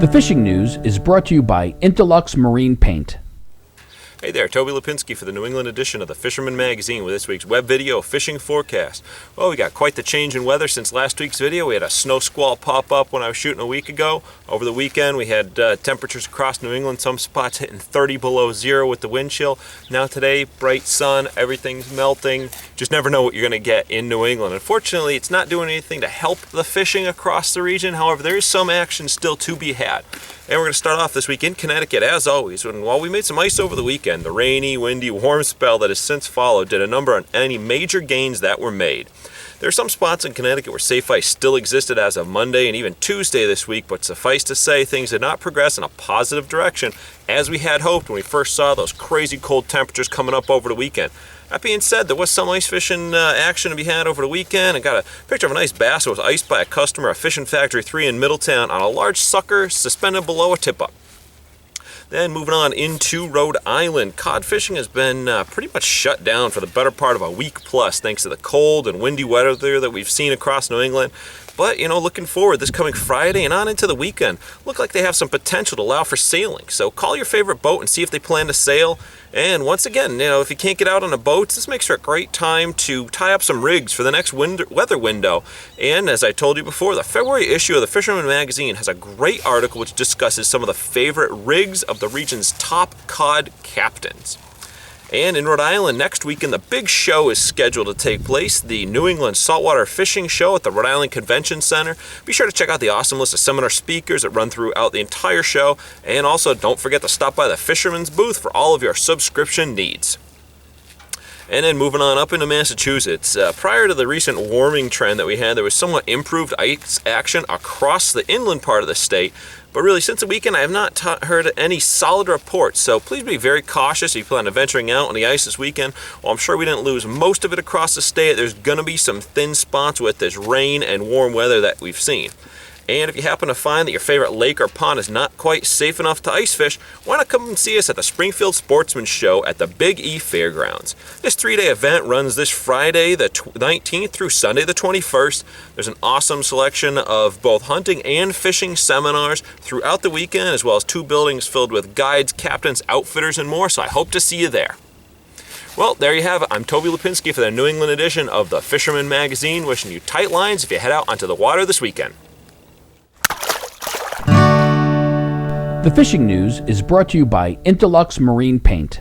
The fishing news is brought to you by Interlux Marine Paint. Hey there, Toby Lapinski for the New England edition of the Fisherman magazine with this week's web video fishing forecast. Well, we got quite the change in weather since last week's video. We had a snow squall pop up when I was shooting a week ago. Over the weekend, we had temperatures across New England, some spots hitting 30 below zero with the wind chill. Now today, bright sun, everything's melting. Just never know what you're going to get in New England. Unfortunately, it's not doing anything to help the fishing across the region. However, there is some action still to be had. And we're going to start off this week in Connecticut, as always. And while we made some ice over the weekend, the rainy, windy, warm spell that has since followed did a number on any major gains that were made. There are some spots in Connecticut where safe ice still existed as of Monday and even Tuesday this week, but suffice to say, things did not progress in a positive direction as we had hoped when we first saw those crazy cold temperatures coming up over the weekend. That being said, there was some ice fishing action to be had over the weekend. I got a picture of a nice bass that was iced by a customer at Fishin Factory 3 in Middletown on a large sucker suspended below a tip-up. Then moving on into Rhode Island, cod fishing has been pretty much shut down for the better part of a week plus thanks to the cold and windy weather there that we've seen across New England. But, looking forward this coming Friday and on into the weekend, look like they have some potential to allow for sailing. So call your favorite boat and see if they plan to sail. And once again, if you can't get out on a boat, this makes for a great time to tie up some rigs for the next weather window. And as I told you before, the February issue of the Fisherman magazine has a great article which discusses some of the favorite rigs of the region's top cod captains. And in Rhode Island, next weekend, the big show is scheduled to take place, the New England Saltwater Fishing Show at the Rhode Island Convention Center. Be sure to check out the awesome list of seminar speakers that run throughout the entire show. And also, don't forget to stop by the Fisherman's booth for all of your subscription needs. And then moving on up into Massachusetts, prior to the recent warming trend that we had, there was somewhat improved ice action across the inland part of the state. But really, since the weekend, I have not heard any solid reports, so please be very cautious if you plan on venturing out on the ice this weekend. While I'm sure we didn't lose most of it across the state, there's going to be some thin spots with this rain and warm weather that we've seen. And if you happen to find that your favorite lake or pond is not quite safe enough to ice fish, why not come and see us at the Springfield Sportsman show at the Big E Fairgrounds. This 3-day event runs this Friday the 19th through Sunday the 21st. There's an awesome selection of both hunting and fishing seminars throughout the weekend, as well as 2 buildings filled with guides, captains, outfitters, and more, so I hope to see you there. Well, there you have it. I'm Toby Lapinski for the New England edition of the Fisherman magazine, wishing you tight lines if you head out onto the water this weekend. The fishing news is brought to you by Interlux Marine Paint.